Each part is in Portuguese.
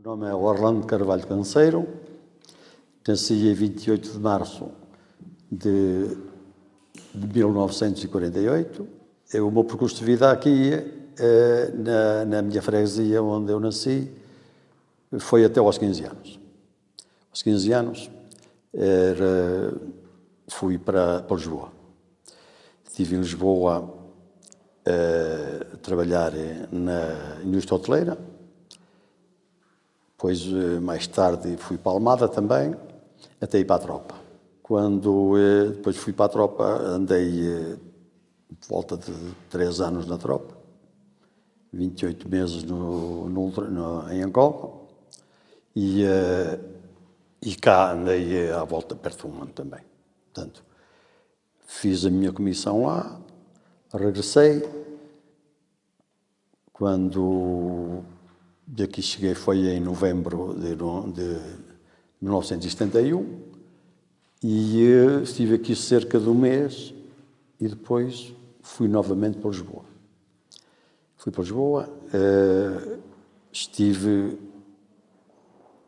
O nome é Orlando Carvalho Canseiro, nasci em 28 de março de 1948. O meu percurso de vida aqui, na minha freguesia onde eu nasci, foi até aos 15 anos. Aos 15 anos fui para Lisboa. Estive em Lisboa a trabalhar na indústria hoteleira. Depois, mais tarde, fui para a Almada também, até ir para a tropa. Quando depois fui para a tropa, andei por volta de 3 anos na tropa, 28 meses em Angola, e cá andei à volta perto de um ano também. Portanto, fiz a minha comissão lá, regressei. Quando daqui cheguei foi em novembro de 1971 e estive aqui cerca de um mês e depois fui novamente para Lisboa. Fui para Lisboa, estive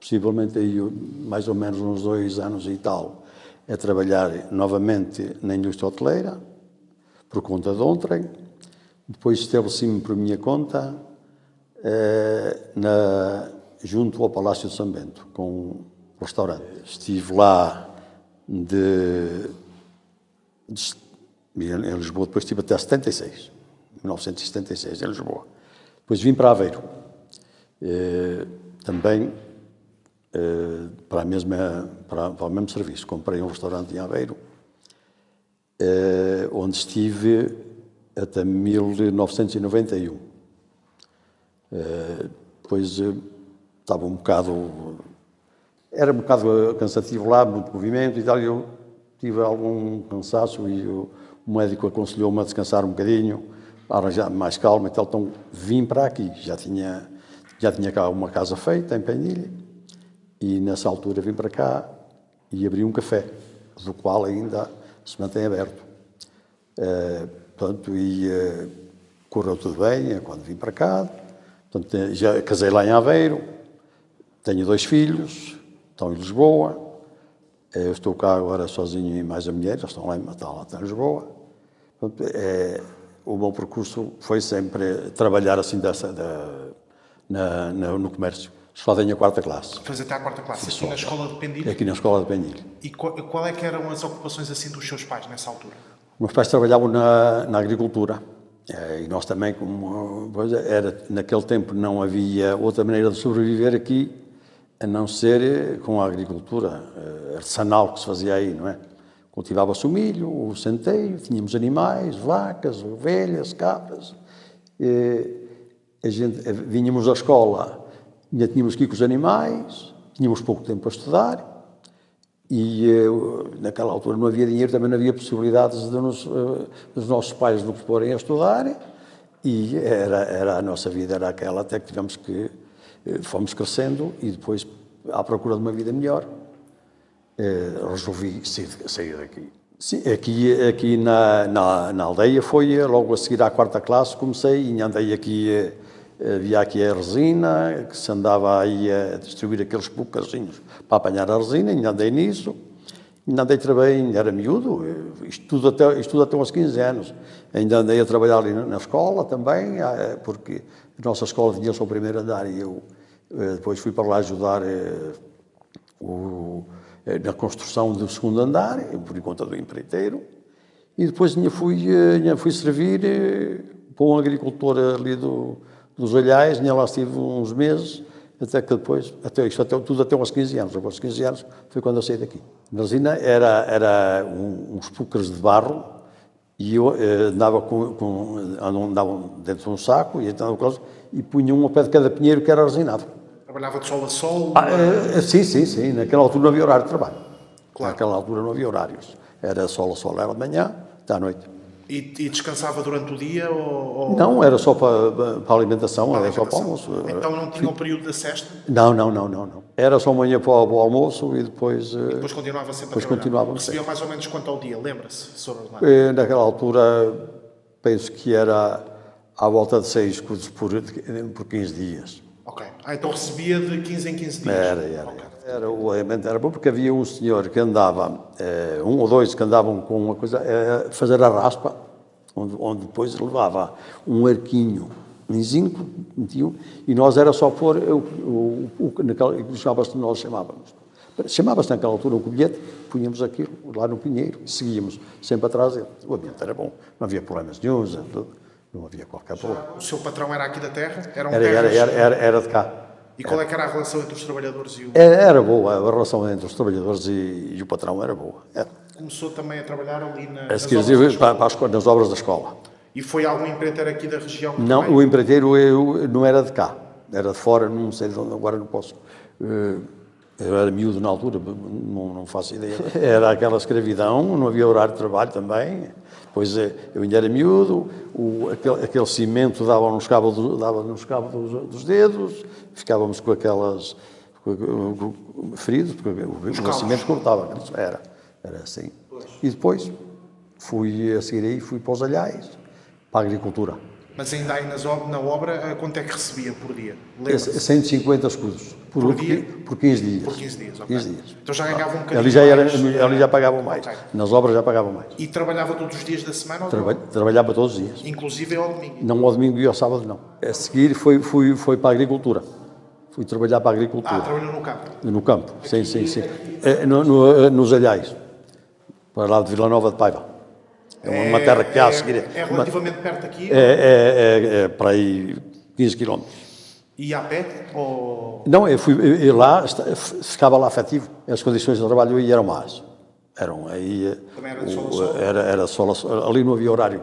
possivelmente aí mais ou menos uns 2 anos e tal a trabalhar novamente na indústria hoteleira, por conta de ontem. Depois estabeleci-me por minha conta junto ao Palácio de São Bento, com um restaurante. Estive lá em Lisboa, depois estive até 1976, em Lisboa. Depois vim para Aveiro, também para o mesmo serviço. Comprei um restaurante em Aveiro, onde estive até 1991. Depois estava era um bocado cansativo lá, muito movimento e tal, e eu tive algum cansaço e o médico aconselhou-me a descansar um bocadinho, a arranjar mais calma e tal, então vim para aqui. Já tinha cá uma casa feita em Penilha e nessa altura vim para cá e abri um café, do qual ainda se mantém aberto. Portanto, correu tudo bem quando vim para cá. Portanto, já casei lá em Aveiro, tenho 2 filhos, estão em Lisboa. Eu estou cá agora sozinho e mais a mulher, já estão lá em Lisboa. Portanto, o meu percurso foi sempre trabalhar assim no comércio. Só tenho a 4ª classe. Fez até à 4ª classe, aqui na escola de Pendilha? Aqui na escola de Pendilha. E qual é que eram as ocupações assim dos seus pais nessa altura? Meus pais trabalhavam na agricultura. E nós também, naquele tempo não havia outra maneira de sobreviver aqui, a não ser com a agricultura artesanal que se fazia aí, não é? Cultivava-se o milho, o centeio, tínhamos animais, vacas, ovelhas, cabras. Vínhamos da escola, ainda tínhamos que ir com os animais, tínhamos pouco tempo para estudar. E naquela altura não havia dinheiro, também não havia possibilidades dos nossos pais nos porem a estudar, e era a nossa vida, era aquela, até que fomos crescendo e depois, à procura de uma vida melhor, resolvi sair daqui. Sim, aqui na aldeia foi logo a seguir à 4ª classe, comecei e andei aqui. Havia aqui a resina, que se andava aí a distribuir aqueles bucazinhos para apanhar a resina, ainda andei nisso, ainda andei também, ainda era miúdo, isto tudo até aos 15 anos, ainda andei a trabalhar ali na escola também, porque a nossa escola tinha só o primeiro andar e eu depois fui para lá ajudar na construção do 2º andar, por conta do empreiteiro, e depois fui servir para um agricultor ali dos Olhais, lá estive uns meses, até que depois, tudo até aos 15 anos. Aos 15 anos foi quando eu saí daqui. A resina era uns púcaros de barro e eu andava dentro de um saco e punha um ao pé de cada pinheiro que era resinado. Trabalhava de sol a sol? Sim. Naquela altura não havia horário de trabalho. Claro. Naquela altura não havia horários. Era sol a sol, era de manhã até à noite. E descansava durante o dia? Ou... Não, era só para a alimentação, era só para o almoço. Então não tinha um período de sesta? Não. Era só manhã para o almoço e depois... E depois continuava sempre depois a trabalhar? Continuava Recebia mais ou menos quanto ao dia, lembra-se, Sr. Orlando? Naquela altura, penso que era à volta de 6 escudos por 15 dias. Ok. Então recebia de 15 em 15 dias? O alimento era bom porque havia um senhor que andava, um ou dois que andavam com uma coisa, a fazer a raspa, onde depois levava um arquinho em zinco, metiam, e nós era só pôr nós chamava-se naquela altura um colhete, punhamos aquilo lá no pinheiro e seguíamos sempre atrás dele. O ambiente era bom, não havia problemas nenhums, não havia qualquer problema. O seu patrão era aqui da terra? Era de cá. E qual é que era a relação entre os trabalhadores e o... Era boa, a relação entre os trabalhadores e o patrão era boa. Começou também a trabalhar ali nas obras da escola. E foi algum empreiteiro aqui da região? Não, também? o empreiteiro não era de cá, era de fora, não sei de onde, agora não posso. Eu era miúdo na altura, não faço ideia. Era aquela escravidão, não havia horário de trabalho também. Pois eu ainda era miúdo, aquele cimento dava nos cabos dos dedos, ficávamos com aquelas feridos, porque o cimento cortava. Era assim. Pois. E depois, a seguir aí, fui para os Alhais, para a agricultura. Mas ainda aí na obra, quanto é que recebia por dia? 150 escudos. Por 15 dias. Por 15 dias, ok. 15 dias. Então já ganhava um bocadinho ali já pagavam mais. Okay. Nas obras já pagavam mais. E trabalhava todos os dias da semana? Trabalhava todos os dias. Inclusive ao domingo? Não ao domingo e ao sábado, não. A seguir foi para a agricultura. Fui trabalhar para a agricultura. Trabalhou no campo? No campo, sim. Nos Alhais. Para lá de Vila Nova de Paiva. É uma terra que há a seguir. É relativamente perto aqui? É para aí 15 km. E a pé? Ou... Não, eu ficava lá afetivo. As condições de trabalho aí eram más. Também era de sol a sol? Era sol. Ali não havia horário.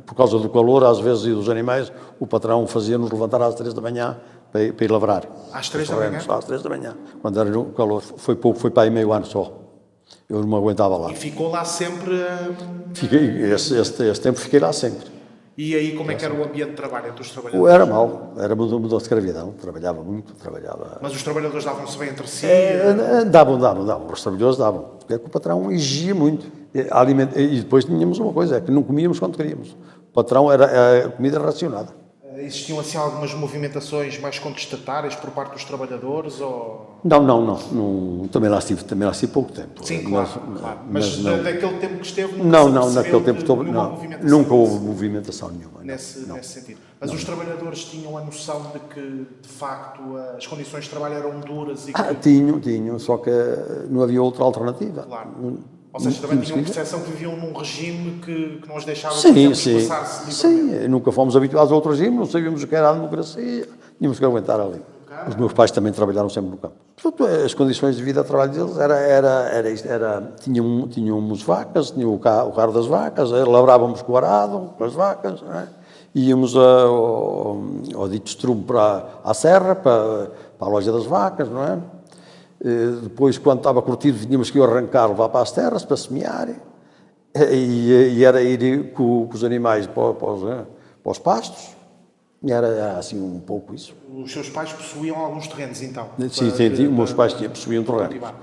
Por causa do calor, às vezes, e dos animais, o patrão fazia-nos levantar às 3 da manhã para ir lavrar. Às 3 da manhã? Às 3 da manhã. Quando era no calor. Foi pouco, foi para aí meio ano só. Eu não me aguentava lá. E ficou lá sempre? Esse tempo fiquei lá sempre. E aí como é que era o ambiente de trabalho entre os trabalhadores? Era mau, era mudou de escravidão, trabalhava muito. Mas os trabalhadores davam-se bem entre si? Davam, os trabalhadores davam, porque o patrão exigia muito. E depois tínhamos uma coisa, é que não comíamos quando queríamos. O patrão a comida era racionada. Existiam assim algumas movimentações mais contestatárias por parte dos trabalhadores? Ou... Não, também lá estive pouco tempo. Sim, claro. Mas daquele tempo que esteve naquele tempo nunca houve movimentação nenhuma. Nesse sentido. Mas os trabalhadores tinham a noção de que, de facto, as condições de trabalho eram duras e que... Tinham, só que não havia outra alternativa. Claro. Ou seja, também tinham a percepção que viviam num regime que não os deixava passar-se livremente. Sim, nunca fomos habituados a outro regime, não sabíamos o que era a democracia, tínhamos que aguentar ali. Os meus pais também trabalharam sempre no campo. Portanto, as condições de vida de trabalho deles tínhamos vacas, tinham o carro das vacas, lavrávamos com o arado, com as vacas, não é? Íamos ao dito estrume à serra, para a loja das vacas, não é? Depois, quando estava curtido, tínhamos que arrancar, levar para as terras, para semear, e era ir com os animais para os pastos, e era assim um pouco isso. Os seus pais possuíam alguns terrenos, então? Sim, os meus pais possuíam terreno.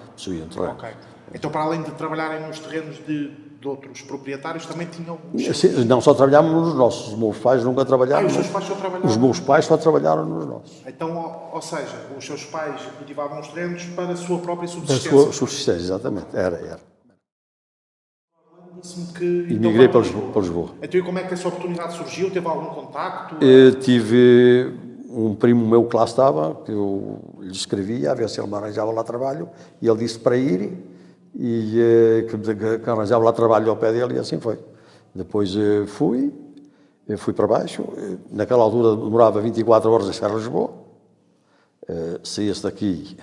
Ok. Então, para além de trabalharem nos terrenos de outros proprietários, também tinham... Não, só trabalhávamos nos nossos. Os meus pais nunca trabalharam. Os seus pais só trabalharam? Os meus pais só trabalharam nos nossos. Então, ou seja, os seus pais cultivavam os terrenos para a sua própria subsistência? Para a sua subsistência, exatamente. Era. Emigrei para Lisboa. Então, e como é que essa oportunidade surgiu? Teve algum contacto? Tive um primo meu que lá estava, que eu lhe escrevia, a ver se ele me arranjava lá trabalho, e ele disse para ir, e que arranjava lá trabalho ao pé dele, e assim foi. Depois fui para baixo, naquela altura demorava 24 horas a chegar a Lisboa, saía-se daqui,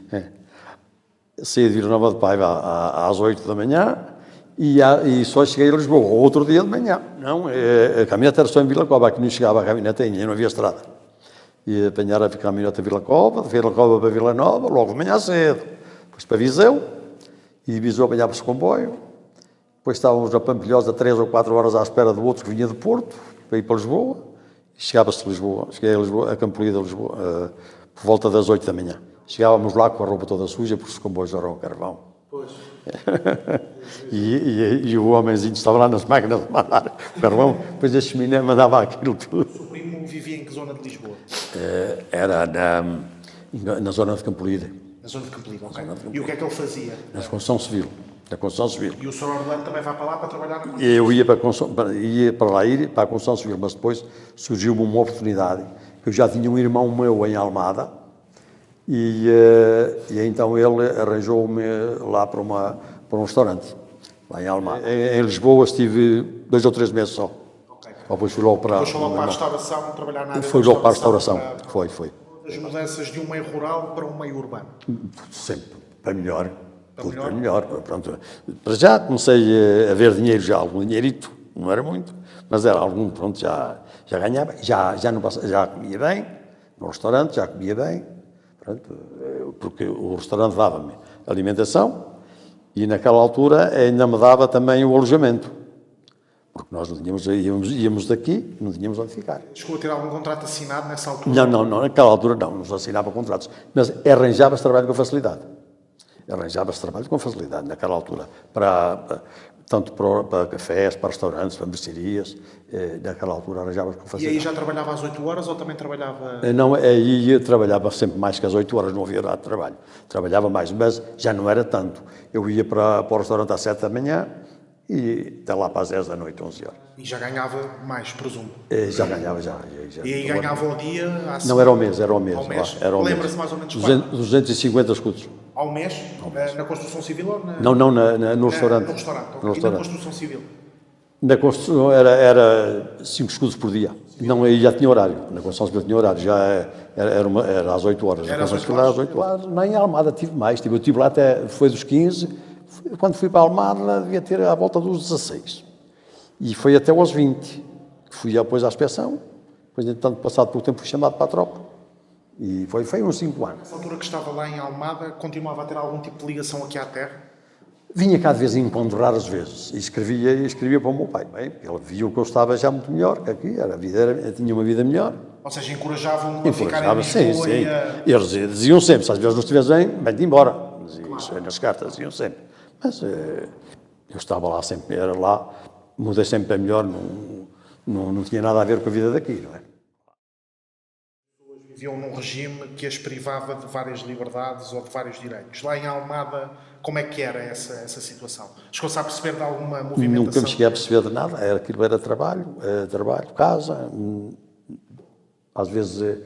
saía de Vila Nova de Paiva às 8 da manhã, e só cheguei a Lisboa outro dia de manhã. Não, a caminhonete era só em Vila Cova, aqui não chegava a caminhonete ainda, não havia estrada. E apanhar a caminhonete a Vila Cova, de Vila Cova para Vila Nova, logo de manhã cedo. Depois para Viseu, e de Viseu apanhava-se comboio. Depois estávamos na Pampilhosa 3 ou 4 horas à espera do outro que vinha de Porto, para ir para Lisboa. E chegava-se a Lisboa, cheguei a Lisboa, a Campolida de Lisboa, por volta das 8 da manhã. Chegávamos lá com a roupa toda suja, porque os comboios eram carvão. Pois. e o homenzinho estava lá nas máquinas de mandar o carvão, depois a chaminé mandava aquilo tudo. O primo vivia em que zona de Lisboa? Era na zona de Campolide, Na zona de Campolide, ok. E o que é que ele fazia? na construção civil. Na construção civil. E o Sr. Orlando também vai para lá para trabalhar na construção? Eu ia para a construção civil, mas depois surgiu-me uma oportunidade. Eu já tinha um irmão meu em Almada e então ele arranjou-me lá para um restaurante, lá em Almada. Em Lisboa estive 2 ou 3 meses só. Ok. Depois fui logo para... Depois foi logo para a restauração, trabalhar na área Fui da logo para a restauração. para Foi. as mudanças de um meio rural para um meio urbano. Sempre para melhor. Tudo melhor? para melhor. Pronto. Para já comecei a ver dinheiro, já algum dinheirito, não era muito, mas era algum, pronto, já ganhava, já comia bem, no restaurante já comia bem, pronto, porque o restaurante dava-me alimentação e naquela altura ainda me dava também o alojamento, porque nós não tínhamos, íamos daqui, não tínhamos onde ficar. Chegou a ter algum contrato assinado nessa altura? Não, naquela altura não se assinava contratos, mas arranjava-se trabalho com facilidade. Arranjava-se trabalho com facilidade naquela altura, tanto para cafés, para restaurantes, para mercearias, naquela altura arranjava-se com E facilidade. aí já trabalhava às 8 horas ou também trabalhava... Não, aí trabalhava sempre mais que às 8 horas, não havia hora de trabalho. Trabalhava mais, mas já não era tanto. Eu ia para o restaurante às 7 da manhã e até lá para as 10 da noite, 11 horas. E já ganhava mais, presumo. Já ganhava, já. E aí ganhava ao dia? Não, era ao mês. Ao mês? Era ao mês. Lembra-se mais ou menos quanto? 250 escudos. Ao mês? Na construção civil ou na... Não, no restaurante. No restaurante. No E na restaurante. construção civil? Na construção era 5 escudos por dia. Não, aí já tinha horário. Na construção civil tinha horário. Já era às 8 horas. Era às 8 às 8 horas. Nem em Almada tive mais. Eu estive lá até, foi dos 15. Quando fui para a Almada, devia ter à volta dos 16. E foi até aos 20. Fui depois à inspeção. Depois, entretanto, passado pouco tempo, fui chamado para a tropa. E foi uns 5 anos. Nessa altura que estava lá em Almada, continuava a ter algum tipo de ligação aqui à terra? Vinha cá de vez em quando, raras vezes, e escrevia para o meu pai. Bem, ele via que eu estava já muito melhor que aqui, tinha uma vida melhor. Ou seja, encorajavam-no a ficar em Sim. Lisboa e a... Eles diziam sempre, se às vezes não estiveres bem, vem-te embora. Isso nas cartas diziam sempre. Mas eu estava lá sempre, era lá, mudei sempre para melhor, não tinha nada a ver com a vida daqui, não é? Viviam num regime que as privava de várias liberdades ou de vários direitos. Lá em Almada, como é que era essa situação? Chegou-se a perceber de alguma movimentação? Nunca me cheguei a perceber de nada, aquilo era trabalho, casa, às vezes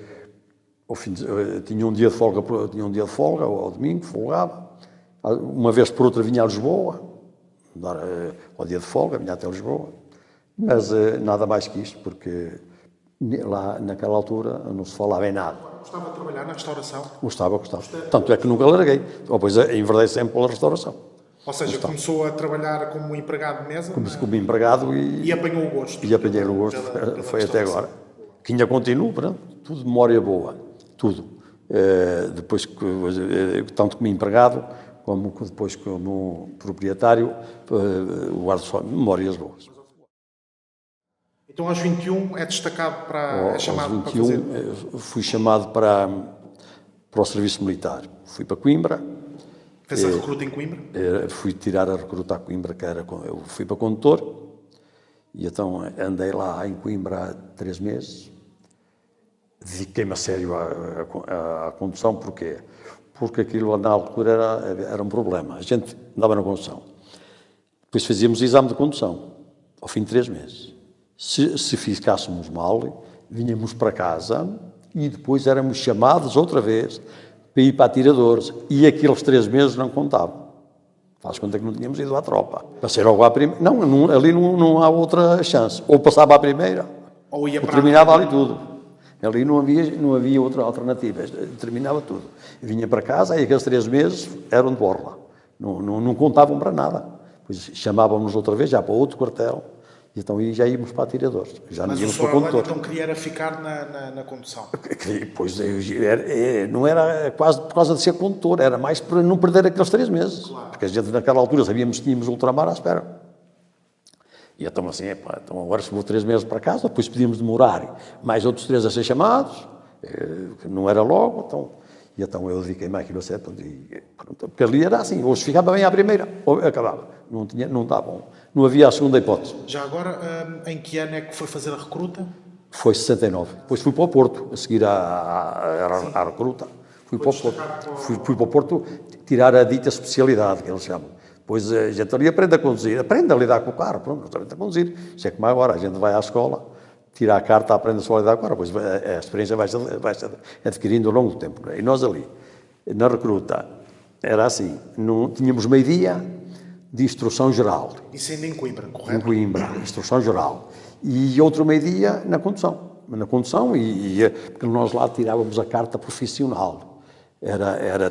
tinha um dia de folga, ao domingo, folgava, uma vez por outra vinha a Lisboa, ao dia de folga, vinha até Lisboa, mas nada mais que isto, porque lá naquela altura não se falava em nada. Gostava de trabalhar na restauração? Gostava. Tanto é que nunca larguei. Depois enverdei sempre pela restauração. Ou seja, começou a trabalhar como empregado de mesa? Como empregado e apanhou o gosto? E apanhei o gosto, foi até agora. Que ainda continuo, pronto, tudo de memória boa, tudo. Depois, tanto como empregado, como depois como proprietário, guardo só memórias boas. Então, aos 21 é destacado para... é chamado aos 21 para fazer... fui chamado para o serviço militar. Fui para Coimbra. Fez a recruta em Coimbra? Fui tirar a recruta a Coimbra, eu fui para condutor. E então andei lá em Coimbra há 3 meses. Dediquei-me a sério à condução. Porquê? Porque aquilo na altura era um problema. A gente andava na condução. Depois fazíamos exame de condução, ao fim de 3 meses. Se ficássemos mal, vinhamos para casa e depois éramos chamados outra vez para ir para atiradores. E aqueles 3 meses não contavam. Faz conta que não tínhamos ido à tropa. Passei logo à primeira. Não, ali não há outra chance. Ou passava à primeira, ou terminava ali tudo. Ali não havia outra alternativa. Terminava tudo. Vinha para casa e aqueles 3 meses eram de borla. Não contavam para nada. Depois chamávamos outra vez, já para outro quartel. E então aí já íamos para atiradores. Já não íamos para condutores. Então queria ficar na condução? Pois não era quase por causa de ser condutor, era mais para não perder aqueles 3 meses. Claro. Porque a gente naquela altura sabíamos que tínhamos ultramar à espera. E então assim, então agora se vou 3 meses para casa, depois podíamos demorar mais outros 3 a ser chamados, que não era logo, então eu dediquei-me àquilo a certo, porque ali era assim, ou se ficava bem à primeira, ou acabava, não estava bom, não havia a segunda hipótese. Já agora, em que ano é que foi fazer a recruta? Foi 69. Depois fui para o Porto, a seguir à recruta. Fui para o Porto. Fui para o Porto tirar a dita especialidade, que eles chamam. Depois a gente ali aprende a conduzir, aprende a lidar com o carro, pronto, aprende a conduzir. Isso é como agora, a gente vai à escola, tira a carta, aprende só a lidar com o carro, depois a experiência vai-se adquirindo ao longo do tempo. E nós ali, na recruta, era assim, tínhamos meio-dia de instrução geral. Isso ainda em Coimbra, correto? Em Coimbra, instrução geral. E outro meio-dia na condução. Na condução, porque nós lá tirávamos a carta profissional.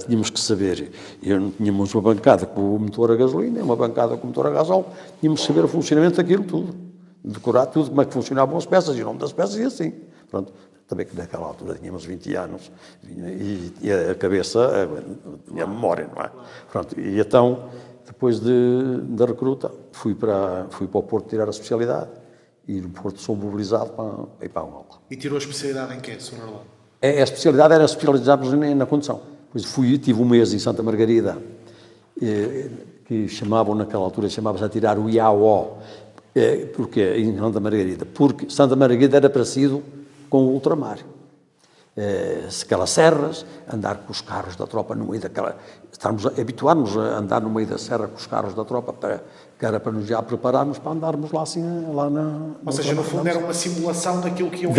Tínhamos que saber, tínhamos uma bancada com o motor a gasolina, uma bancada com o motor a gasóleo, tínhamos que saber o funcionamento daquilo tudo, decorar tudo, como é que funcionavam as peças, e o nome das peças e assim. Pronto, também que naquela altura tínhamos 20 anos e a cabeça, a memória, não é? Pronto, e então, depois da recruta, fui para o Porto tirar a especialidade e no Porto sou mobilizado para ir para Angola. E tirou a especialidade em quê, Sr. Orlando? A especialidade era especializarmos na condução. Depois tive um mês em Santa Margarida, que naquela altura, chamava-se a tirar o IAO. Porquê em Santa Margarida? Porque Santa Margarida era parecido com o ultramar. Aquelas serras, andar com os carros da tropa no meio daquela... habituar-nos a andar no meio da serra com os carros da tropa, que era para nos já prepararmos para andarmos lá assim, lá na... Ou seja, no fundo era uma simulação daquilo que iam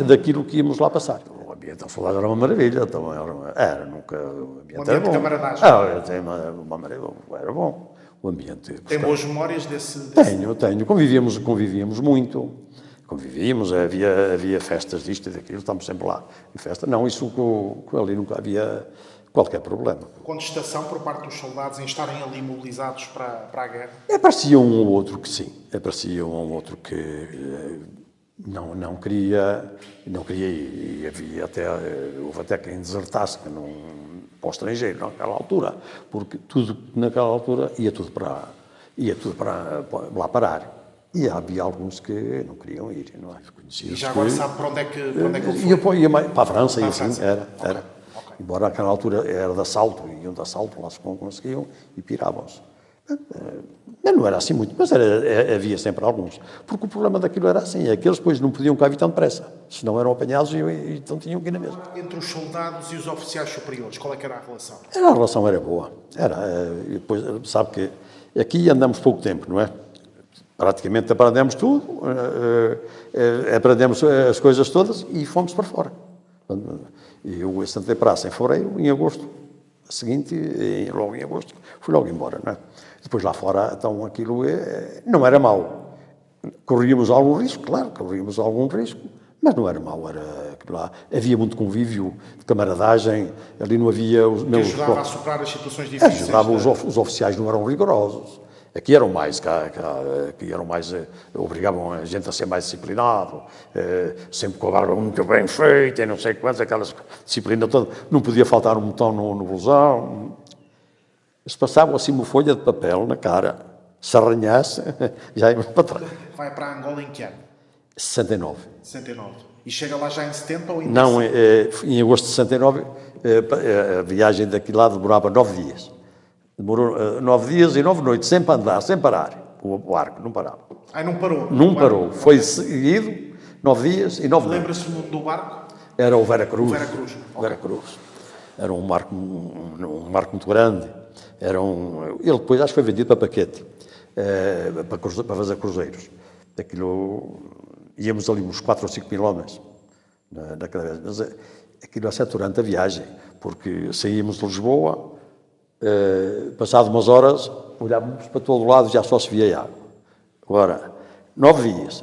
daquilo que íamos lá passar. O ambiente ao soldado era uma maravilha, então nunca... O ambiente era bom. De camaradagem. Era bom. O ambiente... Tem boas memórias desse... Tenho. Convivíamos muito. Havia festas disto e daquilo, estamos sempre lá. E festa, não, isso com ali nunca havia qualquer problema. Contestação por parte dos soldados em estarem ali mobilizados para a guerra? Aparecia um ou outro que sim, aparecia um ou outro que não queria ir. E houve até quem desertasse para o estrangeiro naquela altura, porque tudo naquela altura ia tudo para lá parar. E havia alguns que não queriam ir, não é? E já agora sabe para onde é que ele foi? Ia para a França, e assim, era. Okay. Embora naquela altura era de assalto, iam de assalto, lá se conseguiam e piravam-se. Não era assim muito, mas havia sempre alguns. Porque o problema daquilo era assim, é que eles depois não podiam cá vir tão depressa, senão eram apanhados e então tinham que ir na mesma. Entre os soldados e os oficiais superiores, qual é que era a relação? A relação era boa. Depois, sabe que aqui andamos pouco tempo, não é? Praticamente aprendemos tudo, aprendemos as coisas todas e fomos para fora. Eu assentei praça em fevereiro, em agosto, a seguinte, logo em agosto, fui logo embora, não é? Depois lá fora, então aquilo não era mau. Corríamos algum risco, claro, mas não era mau, lá. Havia muito convívio, de camaradagem, ali não havia... Ajudava a superar as situações difíceis. Ajudava, os oficiais não eram rigorosos. Aqui eram mais, obrigavam a gente a ser mais disciplinado, sempre com a barba muito bem feita, e não sei quantas, aquela disciplina toda. Não podia faltar um botão no blusão. Eles passavam assim uma folha de papel na cara, se arranhasse, já íamos para trás. Vai para Angola em que ano? 69. 69. E chega lá já em 70 ou em Não, em agosto de 69, a viagem daqui lá demorava 9 dias. Demorou 9 dias e 9 noites, sempre a andar, sem parar. O barco não parava. Não parou? Não parou. Foi seguido 9 dias e 9 noites. Lembra-se o nome do barco? Era o Vera Cruz. O Vera Cruz. Era um barco muito grande. Ele depois acho que foi vendido para Paquete, para fazer cruzeiros. Íamos ali uns 4 ou 5 mil homens naquela vez. Mas aquilo é saturante a viagem, porque saímos de Lisboa, passado umas horas, olhávamos para todo lado e já só se via água. Agora, 9 dias.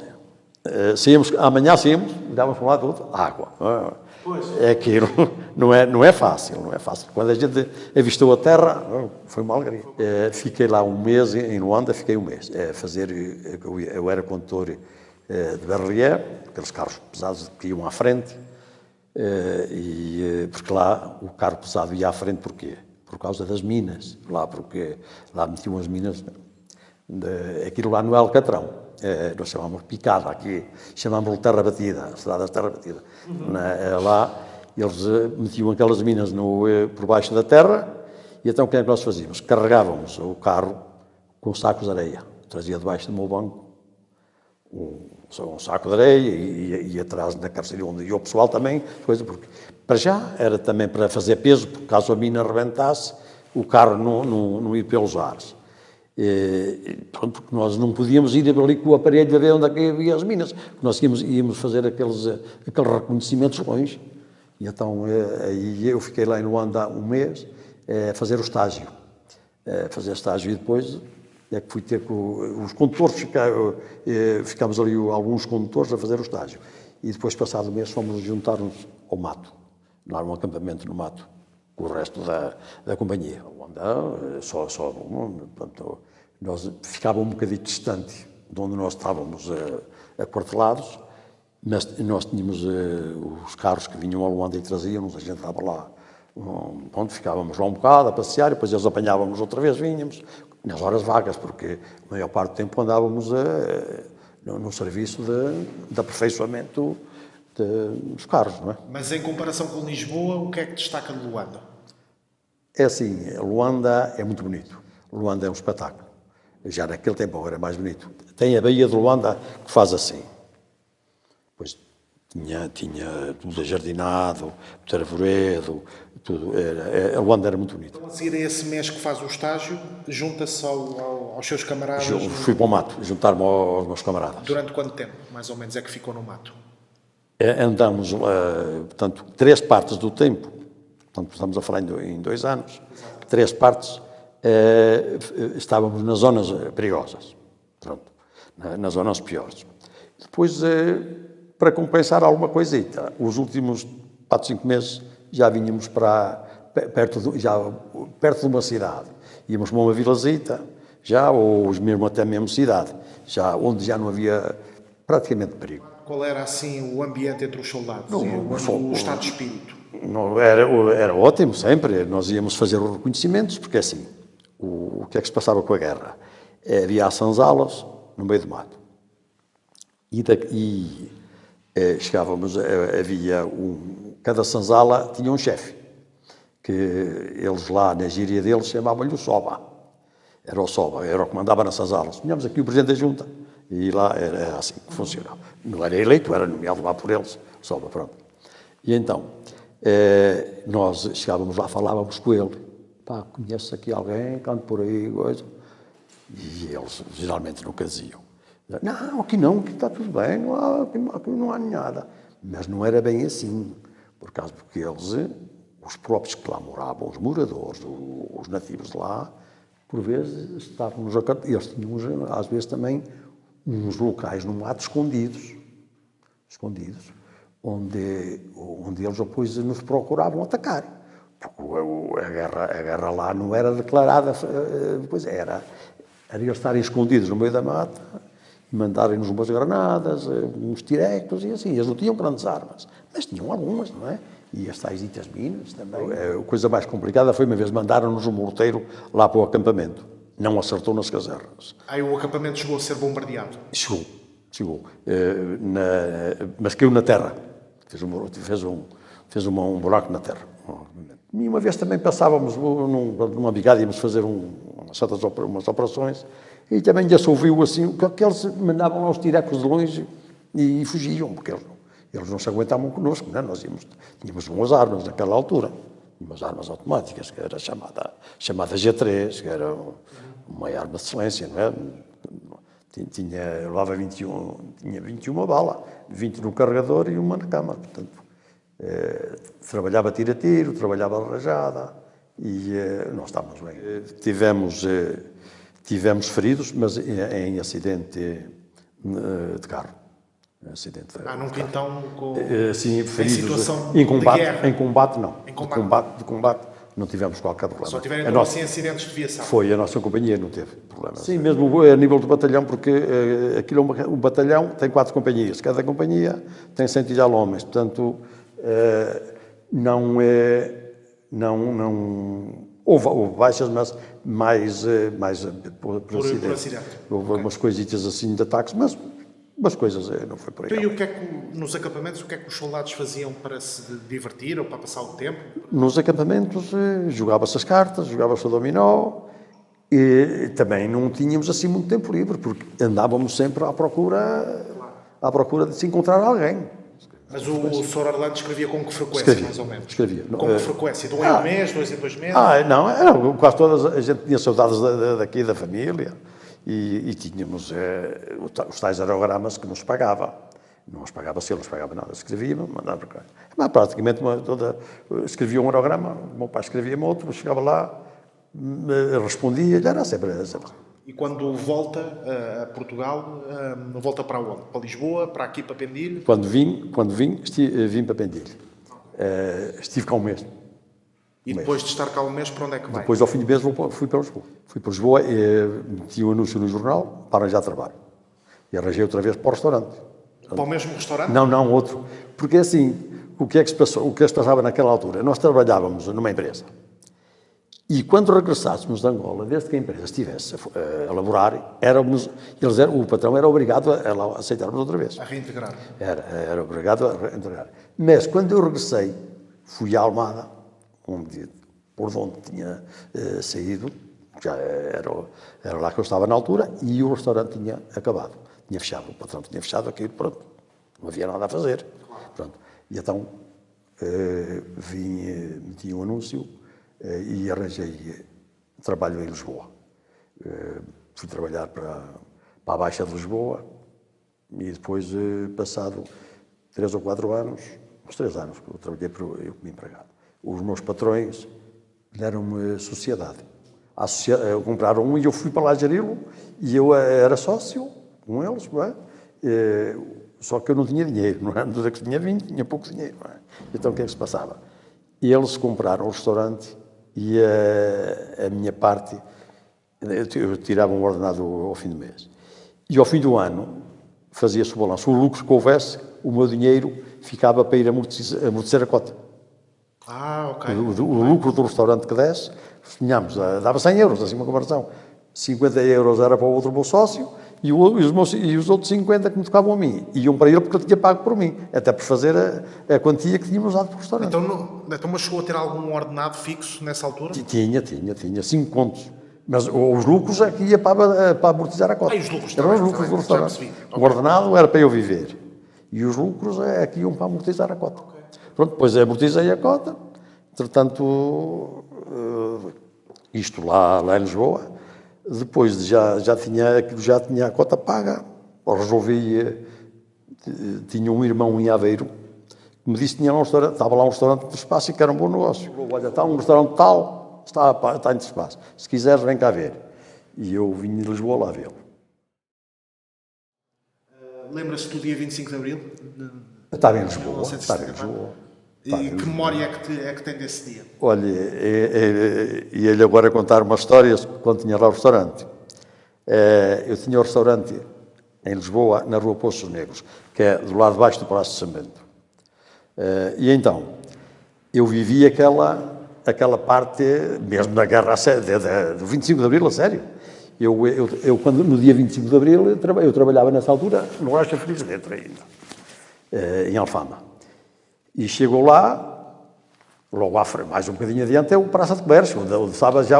Amanhã saímos, olhávamos para um lado e para o outro, água. Aquilo não é fácil. Quando a gente avistou a terra, foi uma alegria. Fiquei lá um mês, em Luanda, fiquei um mês. Eu era condutor de Berlier, aqueles carros pesados que iam à frente, porque lá o carro pesado ia à frente, porquê? Por causa das minas, porque lá metiam as minas, aquilo lá no Alcatrão, nós chamamos picada, aqui chamamos-lhe terra batida, a cidade da terra batida. Lá eles metiam aquelas minas por baixo da terra, e então o que é que nós fazíamos? Carregávamos o carro com sacos de areia, trazia debaixo do meu banco um saco de areia e atrás na carroceria onde ia o pessoal também, coisa, porque para já era também para fazer peso, porque caso a mina arrebentasse, o carro não ia pelos ares. Pronto, porque nós não podíamos ir ali com o aparelho a ver onde é que havia as minas, nós íamos fazer aqueles reconhecimentos longe. E então aí eu fiquei lá em Luanda um mês a fazer o estágio. Fazer estágio e depois é que fui ter com os condutores, ficámos ali alguns condutores a fazer o estágio. E depois, passado o mês, fomos juntar-nos ao mato, lá num acampamento no mato, com o resto da companhia. Portanto, nós ficávamos um bocadinho distante de onde nós estávamos aquartelados, mas nós tínhamos os carros que vinham a Luanda e traziam-nos, a gente estava lá. Pronto, ficávamos lá um bocado a passear, depois eles apanhávamos outra vez, vinhamos, nas horas vagas, porque a maior parte do tempo andávamos no serviço de aperfeiçoamento dos carros, não é? Mas em comparação com Lisboa, o que é que destaca de Luanda? É assim, Luanda é muito bonito. Luanda é um espetáculo. Já naquele tempo agora é mais bonito. Tem a Baía de Luanda que faz assim. Pois tinha tudo ajardinado, muito arvoredo, tudo. A Luanda era muito bonita. Então, a seguir a esse mês que faz o estágio, junta-se aos seus camaradas? Fui para o mato, juntar-me aos meus camaradas. Durante quanto tempo, mais ou menos, é que ficou no mato? Andamos, portanto, 3 partes do tempo, portanto, estamos a falar em 2 anos, 3 partes, estávamos nas zonas perigosas, pronto, nas zonas piores. Depois, para compensar alguma coisita, os últimos 4, 5 meses já vínhamos perto de uma cidade. Íamos para uma vilazita, ou mesmo até mesmo cidade, onde já não havia praticamente perigo. Qual era, assim, o ambiente entre os soldados? O estado de espírito? Era ótimo, sempre. Nós íamos fazer os reconhecimentos, porque assim, o que é que se passava com a guerra? Havia as sanzalas no meio do mato. E chegávamos, cada sanzala tinha um chefe, que eles lá na gíria deles chamavam-lhe o Soba. Era o Soba, era o que mandava nas sanzalas. Tínhamos aqui o Presidente da Junta, e lá era assim que funcionava. Não era eleito, era nomeado lá por eles, Soba, pronto. E então, nós chegávamos lá, falávamos com ele. Pá, conhece aqui alguém, canto por aí, coisa. E eles geralmente nunca diziam. Não, aqui está tudo bem, aqui não há nada. Mas não era bem assim, porque eles, os próprios que lá moravam, os moradores, os nativos de lá, por vezes estavam-nos a cantar. Eles tinham, às vezes, também uns locais no mato escondidos, onde eles depois nos procuravam atacar. Porque a guerra lá não era declarada, depois era eles estarem escondidos no meio da mata, mandarem-nos umas granadas, uns tirectos e assim. Eles não tinham grandes armas, mas tinham algumas, não é? E as tais ditas minas também. A coisa mais complicada foi uma vez mandaram-nos um morteiro lá para o acampamento. Não acertou nas casernas. Aí o acampamento chegou a ser bombardeado? Chegou. Mas caiu na terra. Fez um buraco na terra. E uma vez também passávamos numa brigada, íamos fazer umas operações, e também já se ouviu assim, que eles mandavam aos tirecos de longe e fugiam, porque eles não se aguentavam connosco, não é? Nós tínhamos umas armas naquela altura, umas armas automáticas, que era chamada G3, que era uma arma de excelência, não é? Eu levava tinha 21 balas, 20 no carregador e uma na cama, portanto, trabalhava tiro a tiro, trabalhava rajada, e nós estávamos bem. Tivemos feridos, mas em acidente de carro. Nunca então sim, feridos, em situação em combate, de guerra? Em combate não. Em combate? Não tivemos qualquer problema. Só tiveram então assim acidentes de viação? Foi, a nossa companhia não teve problema. Sim, mesmo a nível do batalhão, porque o batalhão tem 4 companhias. Cada companhia tem 100 e já homens. Portanto, houve baixas, mas mais por acidente. Houve umas coisitas assim de ataques, mas umas coisas não foi por aí. Então, e o que é que, nos acampamentos, o que é que os soldados faziam para se divertir ou para passar o tempo? Nos acampamentos jogava-se as cartas, jogava-se o dominó, e também não tínhamos assim muito tempo livre, porque andávamos sempre à procura à procura de se encontrar alguém. Mas o Sr. Orlando escrevia com que frequência, Escrevia, mais ou menos? escrevia. Com que frequência? De um em um mês, 2 em 2 meses? Não, quase todas, a gente tinha saudades daqui, da família, e tínhamos os tais aerogramas que nos pagava. Não os pagava se ele, não nos pagava nada. Escrevia, mandava para cá. Mas praticamente escrevia um aerograma, o meu pai escrevia-me outro, chegava lá, respondia, era sempre. E quando volta a Portugal, volta para onde? Para Lisboa, para aqui, para Pendilho? Quando vim, vim para Pendilho. Estive cá um mês. E depois de estar cá um mês, para onde é que vai? Depois, ao fim de mês, fui para Lisboa. Fui para Lisboa e meti o anúncio no jornal para arranjar trabalho. E arranjei outra vez para o restaurante. Para o mesmo restaurante? Não, outro. Porque assim, o que é que se passou? O que é que se passava naquela altura? Nós trabalhávamos numa empresa. E quando regressássemos de Angola, desde que a empresa estivesse a laborar, o patrão era obrigado a aceitarmos outra vez. A reintegrar. Era obrigado a reintegrar. Mas quando eu regressei, fui à Almada, por onde tinha saído, já era lá que eu estava na altura, e o restaurante tinha acabado. Tinha fechado, o patrão tinha fechado aquilo, pronto. Não havia nada a fazer. Pronto. E então meti um anúncio e arranjei trabalho em Lisboa. Fui trabalhar para a Baixa de Lisboa e depois, passado 3 ou 4 anos, uns 3 anos que eu trabalhei eu como empregado, os meus patrões deram-me sociedade. Compraram um e eu fui para lá geri-lo e eu era sócio com eles, não é? Só que eu não tinha dinheiro, não é? Não dizer que tinha 20, tinha pouco dinheiro, não é? Então o que é que se passava? Eles compraram o restaurante e a minha parte, eu tirava um ordenado ao fim do mês. E ao fim do ano fazia-se o balanço. O lucro que houvesse, o meu dinheiro ficava para ir amortecer a cota. Ok. O lucro do restaurante que desse, dava 100 euros, assim uma conversão. 50 euros era para o outro meu sócio e os outros 50 que me tocavam a mim iam para ele porque ele tinha pago por mim, até por fazer a quantia que tínhamos dado para o restaurante. Então, mas chegou a ter algum ordenado fixo nessa altura? Tinha 5 contos. Mas os lucros é que ia para amortizar a cota. Os lucros eram os lucros do restaurante. O ordenado era para eu viver. E os lucros é que iam para amortizar a cota. Okay. Pronto, depois amortizei a cota. Entretanto, isto lá em Lisboa. Depois já tinha a cota paga. Resolvi. Tinha um irmão em Aveiro que me disse que estava lá um restaurante de espaço e que era um bom negócio. Olha, está um restaurante tal, está em espaço. Se quiseres, vem cá ver. E eu vim de Lisboa lá vê-lo. Lembra-se do dia 25 de Abril? Estava em Lisboa. E que memória é que tem desse dia? Olha, ia-lhe agora contar uma história quando tinha lá o restaurante. Eu tinha o restaurante em Lisboa, na Rua Poços Negros, que é do lado de baixo do Palácio de São Bento. E então, eu vivi aquela parte, mesmo na guerra do 25 de Abril, a sério. Eu quando, no dia 25 de Abril, eu trabalhava nessa altura no Racha Feliz Letra ainda, em Alfama. E chegou lá, logo à frente, mais um bocadinho adiante, é o Praça de Comércio, onde estava já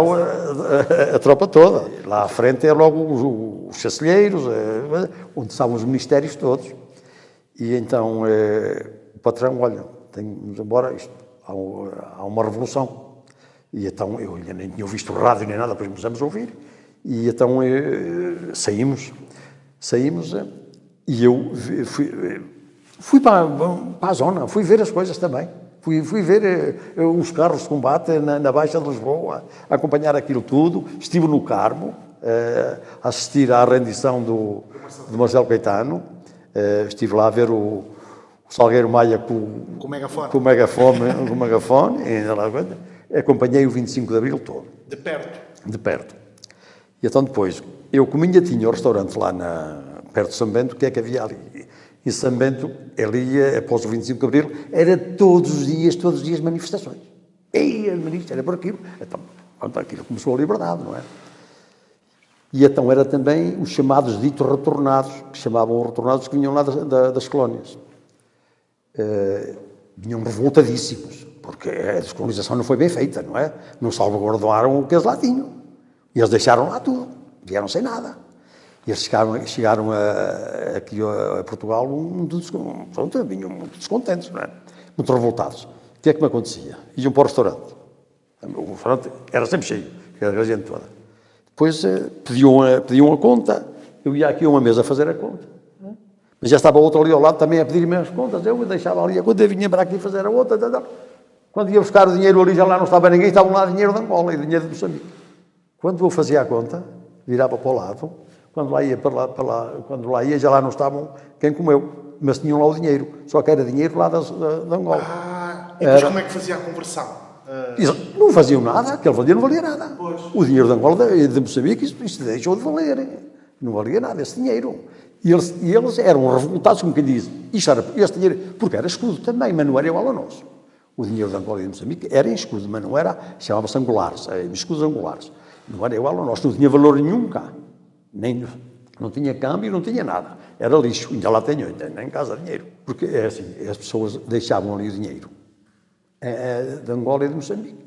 a tropa toda. Lá à frente é logo os chancelheiros, onde estavam os ministérios todos. E então o patrão, olha, temos embora isto, há uma revolução. E então eu ainda nem tinha visto rádio nem nada, depois começamos a ouvir. E então saímos e eu fui para a zona, fui ver as coisas também. Fui ver os carros de combate na Baixa de Lisboa, acompanhar aquilo tudo. Estive no Carmo, a assistir à rendição do Marcelo Caetano. Estive lá a ver o Salgueiro Maia com o megafone. Acompanhei o 25 de Abril todo. De perto. E então depois, eu como ainda tinha o restaurante lá perto de São Bento, o que é que havia ali? Em São Bento, ali, após o 25 de Abril, era todos os dias manifestações. Era por aquilo. Então, aquilo começou a liberdade, não é? E então era também os chamados ditos retornados, que chamavam retornados, que vinham lá das colónias. Vinham revoltadíssimos, porque a descolonização não foi bem feita, não é? Não salvaguardaram o que eles lá tinham. E eles deixaram lá tudo, vieram sem nada. E eles chegaram aqui a Portugal vinham muito descontentes, não é? Muito revoltados. O que é que me acontecia? Iam para o restaurante. O restaurante era sempre cheio, era a gente toda. Depois pediam a conta, eu ia aqui a uma mesa a fazer a conta. Mas já estava outro ali ao lado também a pedir-me as contas, eu deixava ali a conta, eu vinha para aqui fazer a outra. Quando ia buscar o dinheiro ali, já lá não estava ninguém, estava lá dinheiro de Angola e dinheiro de Moçambique. Quando eu fazia a conta, virava para o lado, quando lá ia, já lá não estavam quem comeu, mas tinham lá o dinheiro, só que era dinheiro lá de Angola. E depois como é que fazia a conversão? Não faziam nada, aquele dinheiro não valia nada. Pois. O dinheiro de Angola e de Moçambique, isto deixou de valer. Não valia nada esse dinheiro. E eles eram revoltados, como quem diz, este dinheiro, porque era escudo também, mas não era igual ao nosso. O dinheiro de Angola e de Moçambique era em escudo, mas não era, chamava-se angolares, escudos angolares. Não era igual ao nosso, não tinha valor nenhum cá. Não tinha câmbio, não tinha nada. Era lixo, ainda lá tenho, ainda em casa dinheiro. Porque é assim, as pessoas deixavam ali o dinheiro de Angola e de Moçambique.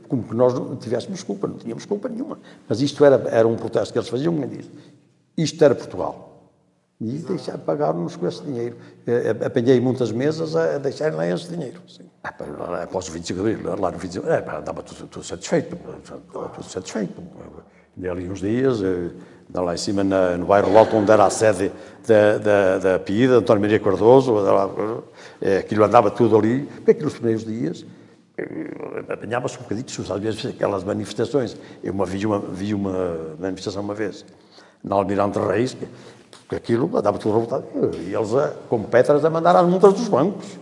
Como que nós não tivéssemos culpa, não tínhamos culpa nenhuma. Mas isto era um protesto que eles faziam, como diz. Isto era Portugal. E pagaram-nos com esse dinheiro. Apanhei muitas mesas a deixarem lá esse dinheiro. Após o 25 de Abril, lá no 25 de Abril, andava tudo satisfeito. Andei ali uns dias, lá em cima no bairro Alto, onde era a sede da PIDE, António Maria Cardoso, aquilo andava tudo ali. Porque aquilo, os primeiros dias, apanhava-se um bocadinho de susto, às vezes aquelas manifestações. Eu vi uma manifestação uma vez, na Almirante Reis, porque aquilo andava tudo revoltado. E eles, como Petras, a mandar as montras dos bancos.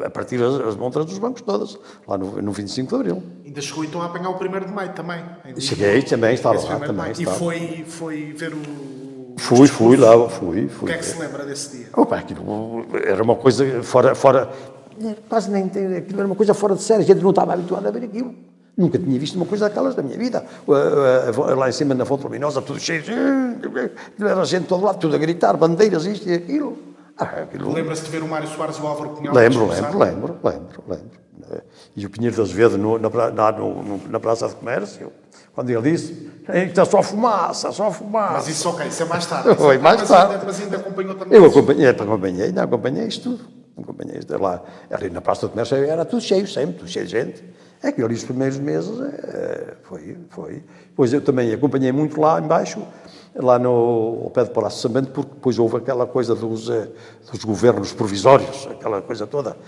A partir as montras dos bancos todas, lá no 25 de Abril. Ainda chegou então a apanhar o 1º de Maio também? Cheguei, também estava lá. Também estava. E foi ver o... Fui lá. O que é que se lembra desse dia? Aquilo era uma coisa fora quase nem tem, aquilo era uma coisa fora de série, a gente não estava habituado a ver aquilo. Nunca tinha visto uma coisa daquelas da minha vida. Lá em cima na Fonte Luminosa, tudo cheio, era gente de todo lado, tudo a gritar, bandeiras, isto e aquilo. Lembra-se de ver o Mário Soares e o Álvaro Cunhal? Lembro. E o Pinheiro de Azevedo na Praça de Comércio, quando ele disse, isto é só fumaça. Mas isso isso é mais tarde. Foi mais tarde. Mas ainda acompanhou também. Eu acompanhei isto tudo. Lá, ali na Praça de Comércio era tudo cheio, sempre, tudo cheio de gente. Aquilo ali, os primeiros meses, foi. Pois eu também acompanhei muito lá embaixo, lá ao pé do Palácio de São Bento, porque depois houve aquela coisa dos governos provisórios, aquela coisa toda,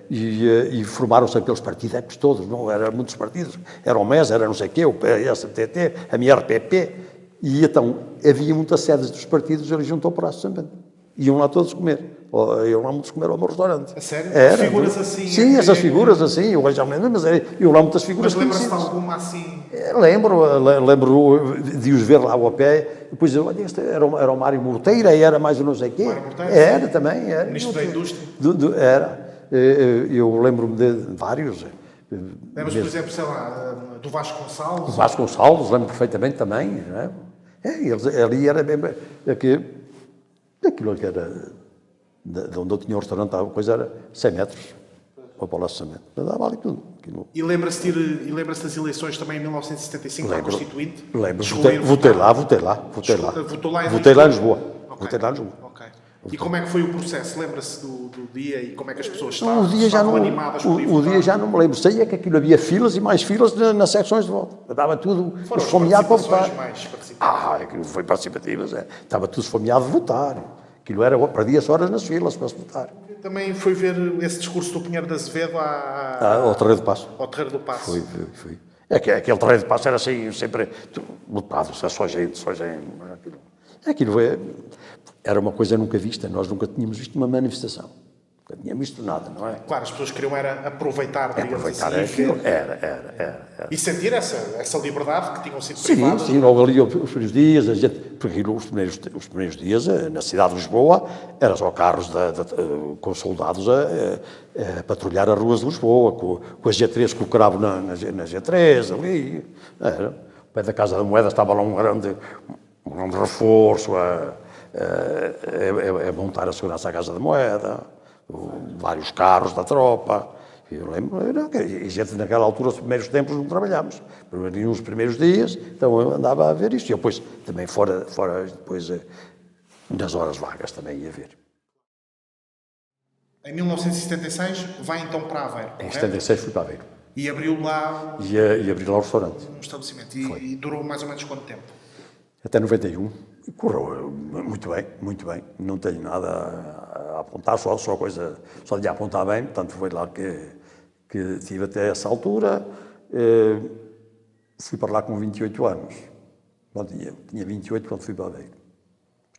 e formaram-se aqueles partidos todos, não eram muitos partidos, era o MES, era não sei o quê, o PSTT, a MRPP, e então havia muitas sedes dos partidos ali junto ao Palácio de São Bento. Iam lá todos comer. Iam lá muitos comer ao meu restaurante. A sério? Era, figuras assim? Sim, essas figuras assim, eu já me lembro, mas iam lá muitas figuras conhecidas. Mas lembra-se de alguma assim? Lembro de os ver lá ao pé, depois olha, este era o Mário Morteira, era mais ou não sei o quê. Mário Morteira? Era também. Era. Ministro da Indústria? Era. Eu lembro-me de vários. Lembras-se, por exemplo, sei lá, do Vasco Gonçalves? Do Vasco Gonçalves, lembro perfeitamente também. Não é? Ali era mesmo... Aquilo que era, de onde eu tinha o restaurante, a coisa era 100 metros, para o Palácio de São Bento. Dava ali tudo. E lembra-se das eleições também em 1975, para a Constituinte? Lembro, votei lá. Votou lá em Lisboa. Votei lá em Lisboa. Okay. E como é que foi o processo? Lembra-se do dia e como é que as pessoas estavam animadas por ir votar? O dia já não me lembro. Sei é que aquilo havia filas e mais filas nas secções de voto. Estava tudo esfomeado para votar. Aquilo foi participativas. Estava tudo esfomeado de votar. Aquilo perdia-se horas nas filas para se votar. Também foi ver esse discurso do Pinheiro de Azevedo ao Terreiro do Paço. Ao Terreiro do Paço. Foi. Aquele Terreiro do Paço era assim, sempre lotado, só gente. Aquilo era uma coisa nunca vista. Nós nunca tínhamos visto uma manifestação. Nunca tínhamos visto nada, não é? Claro, as pessoas queriam aproveitar, aproveitar assim, aquilo. Era. E sentir essa liberdade que tinham sido privadas. Sim, logo ali os primeiros dias, porque aquilo, os primeiros dias, na cidade de Lisboa, eram só carros com soldados a patrulhar as ruas de Lisboa, com as G3 que o cravam na G3, ali. Era. O pé da Casa da Moeda estava lá um grande reforço a montar a segurança à Casa da Moeda, vários carros da tropa, Eu lembro, e gente naquela altura, os primeiros tempos não trabalhámos. Nos primeiros dias, então eu andava a ver isto. E eu depois, também fora depois, nas horas vagas também ia ver. Em 1976 vai então para Aveiro, Em correto? 76 fui para Aveiro. E abriu lá E abri lá o restaurante. um estabelecimento. E durou mais ou menos quanto tempo? Até 91. E correu muito bem, muito bem. Não tenho nada a apontar, só de apontar bem. Portanto, foi lá que tive até essa altura. Fui para lá com 28 anos. Bom, tinha 28 quando fui para Aveiro.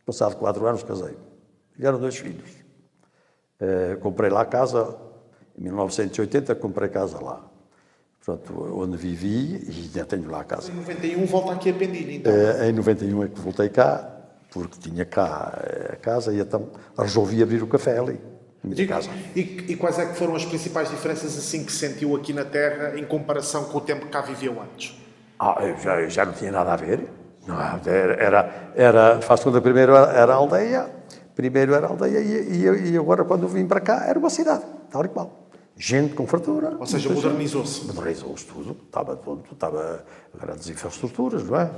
Passado 4 anos casei. Vieram 2 filhos. Comprei lá a casa, em 1980 comprei casa lá. Portanto, onde vivi e já tenho lá a casa. Em 91 volta aqui a Pendilha, então. Em 91 é que voltei cá, porque tinha cá a casa e então resolvi abrir o café ali, na minha casa. E quais é que foram as principais diferenças assim que sentiu aqui na Terra em comparação com o tempo que cá viveu antes? Já não tinha nada a ver. Não, faz conta, primeiro era aldeia e agora quando vim para cá era uma cidade, tal e qual. Gente com fartura. Ou seja, modernizou-se. Modernizou-se tudo. Estava grandes infraestruturas, não é?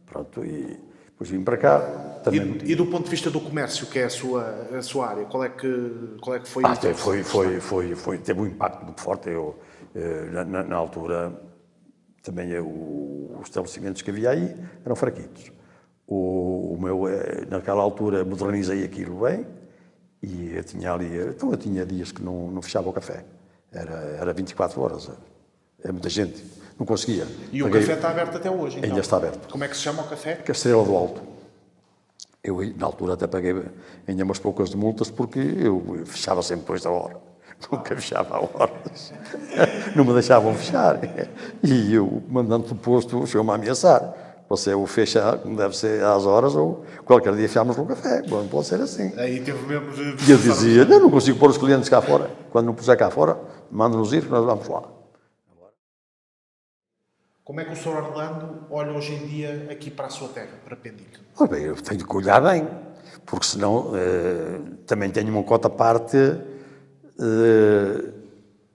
Pronto, e depois vim para cá. Também E do ponto de vista do comércio, que é a sua área, qual é que foi? Teve um impacto muito forte. Na altura, também os estabelecimentos que havia aí eram fraquitos. Naquela altura, modernizei aquilo bem e eu tinha dias que não fechava o café. Era 24 horas. É muita gente. Não conseguia. E o café está aberto até hoje, então? Ainda está aberto. Como é que se chama o café? Que é a Estrela do Alto. Eu, na altura, até paguei ainda umas poucas de multas porque eu fechava sempre depois da hora. Nunca fechava a horas. Não me deixavam fechar. E o comandante do posto chegou-me a ameaçar. Você o fecha como deve ser às horas ou qualquer dia fechamos no café. Bom, não pode ser assim. Aí teve mesmo de... E eu dizia, não consigo pôr os clientes cá fora. Quando não puser cá fora, manda-nos ir que nós vamos lá. Como é que o Sr. Orlando olha hoje em dia aqui para a sua terra, para Pendilha? Olha bem, eu tenho que olhar bem, porque senão também tenho uma cota parte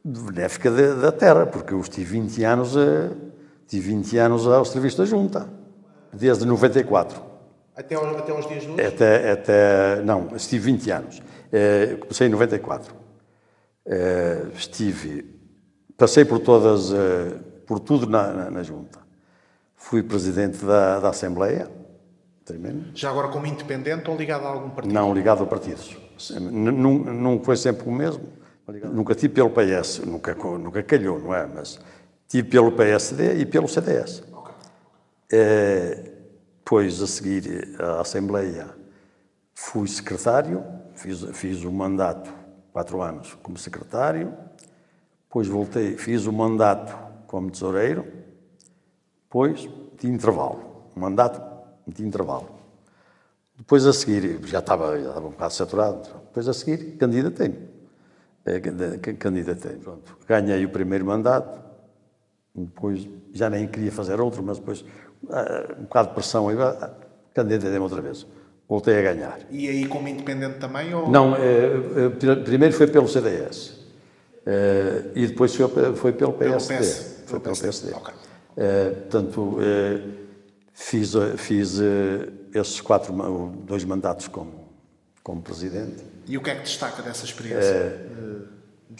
benéfica da terra, porque eu tive 20 anos ao serviço da Junta, desde 94. Até aos dias de hoje? Não, estive 20 anos. Comecei em 94. Passei por tudo na Junta. Fui presidente da Assembleia, tremendo. Já agora como independente ou ligado a algum partido? Não, ligado a partidos. Não foi sempre o mesmo. Nunca tive pelo PS, nunca calhou, não é? Mas tive pelo PSD e pelo CDS. Depois, a seguir à Assembleia, fui secretário, fiz o mandato, 4 anos como secretário, depois voltei, fiz o mandato como tesoureiro, depois de intervalo, Depois a seguir, já estava um bocado saturado, depois a seguir candidatei-me. Pronto. Ganhei o primeiro mandato, depois já nem queria fazer outro, mas depois um bocado de pressão, candidatei-me outra vez. Voltei a ganhar. E aí como independente também? Ou... Não, primeiro foi pelo CDS e depois foi pelo PSD. Foi pelo PSD. Okay. Portanto, fiz esses 2 mandatos como presidente. E o que é que destaca dessa experiência?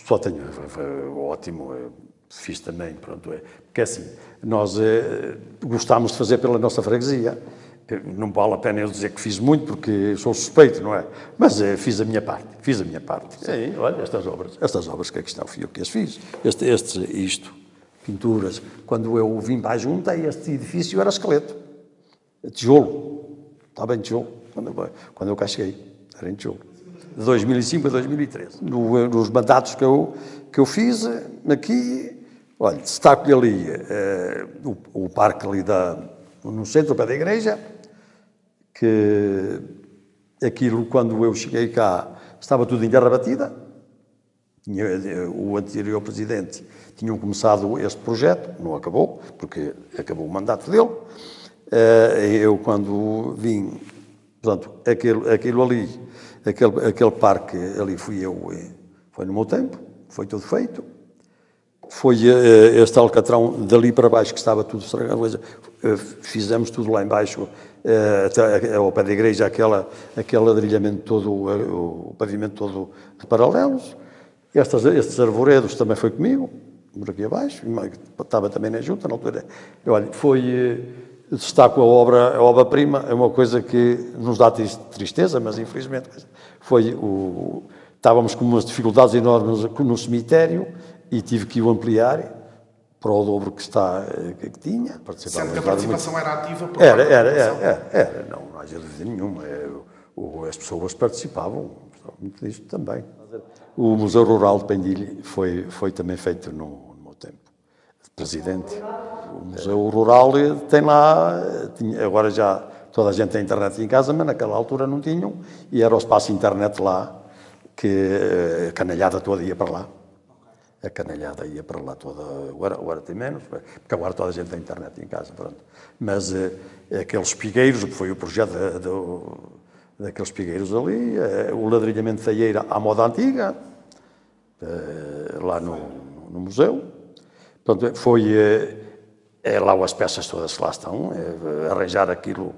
Só tenho, foi ótimo, fiz também, pronto, porque assim, nós gostámos de fazer pela nossa freguesia, não vale a pena eu dizer que fiz muito, porque sou suspeito, não é? Mas fiz a minha parte. Sim, olha, estas obras que aqui estão, fui eu que as fiz, isto, pinturas, quando eu vim para a Junta, este edifício era esqueleto, tijolo, estava em tijolo, quando eu cá cheguei, era em tijolo. De 2005 a 2013. Nos mandatos que eu fiz aqui, olha, destaco-lhe ali o parque ali no centro, ao pé da igreja, que aquilo, quando eu cheguei cá, estava tudo em terra batida. O anterior presidente tinham começado este projeto, não acabou, porque acabou o mandato dele. Eu, quando vim, portanto, aquilo ali, aquele parque ali fui eu, foi no meu tempo, foi tudo feito. Foi este alcatrão dali para baixo que estava tudo estragado. Fizemos tudo lá embaixo, até ao pé da igreja, aquele ladrilhamento todo, o pavimento todo de paralelos. Estes arvoredos também foi comigo, por aqui abaixo, estava também na junta, na altura. Olha, destaco a obra-prima, é uma coisa que nos dá tristeza, mas infelizmente estávamos com umas dificuldades enormes no cemitério e tive que o ampliar para o dobro que tinha. Sendo que a participação era ativa? Era, não há dúvida nenhuma. As pessoas participavam muito disto também. O Museu Rural de Pendilho foi também feito no meu tempo, de presidente. O Museu Rural tem lá, agora já toda a gente tem internet em casa, mas naquela altura não tinham, e era o espaço internet lá, que a canalhada toda ia para lá. A canalhada ia para lá toda, agora tem menos, porque agora toda a gente tem internet em casa, pronto. Mas aqueles espigueiros, que foi o projeto daqueles espigueiros ali, o ladrilhamento da eira à moda antiga, lá no museu. Portanto, lá as peças todas que lá estão, arranjar aquele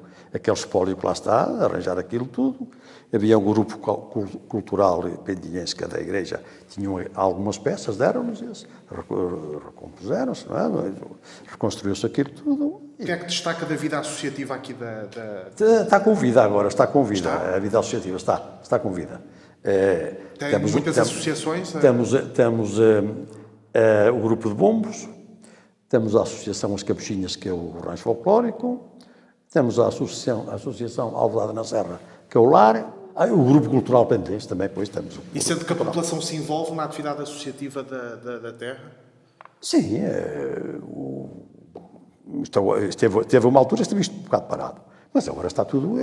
espólio que lá está, arranjar aquilo tudo. Havia um grupo cultural pendilhense da igreja, tinham algumas peças, deram-nos, recompuseram-se, reconstruiu-se aquilo tudo. O que é que destaca da vida associativa aqui Está com vida agora, está com vida. A vida associativa está com vida. Tem muitas associações? Temos o grupo de bombos, temos a Associação As Capuchinhas, que é o rancho folclórico, temos a Associação Alvorada na Serra, que é o lar, o Grupo Cultural Pendilhense também, pois temos. E sendo que a população se envolve na atividade associativa da terra? Sim, teve uma altura, esteve isto um bocado parado, mas agora está tudo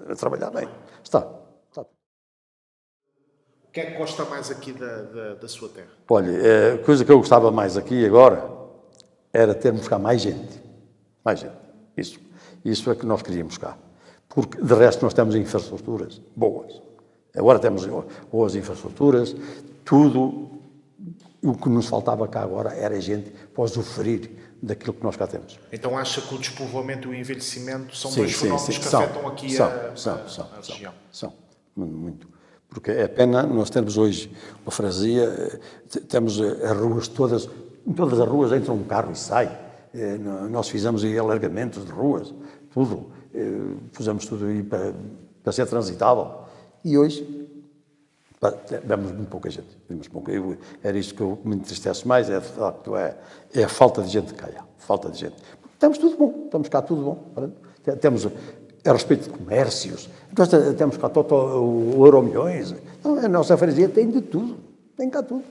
a trabalhar bem. Está. O que é que gosta mais aqui da sua terra? Olha, a coisa que eu gostava mais aqui agora era termos cá mais gente. Mais gente. Isso é que nós queríamos cá. Porque, de resto, nós temos infraestruturas boas. Agora temos boas infraestruturas, tudo. O que nos faltava cá agora era gente para usufruir daquilo que nós cá temos. Então acha que o despovoamento e o envelhecimento são dois fenómenos que afetam aqui a região? São, muito. Porque é pena nós termos hoje uma freguesia, temos as ruas todas, em todas as ruas entra um carro e sai. Nós fizemos aí alargamentos de ruas, tudo, pusemos tudo aí para ser transitável. E hoje vemos muito pouca gente. Era isto que me entristece mais, é a falta de gente cá. Falta de gente. Temos tudo bom, estamos cá tudo bom. Temos a respeito de comércios, nós temos cá o Euromilhões. A nossa freguesia tem de tudo, tem cá tudo.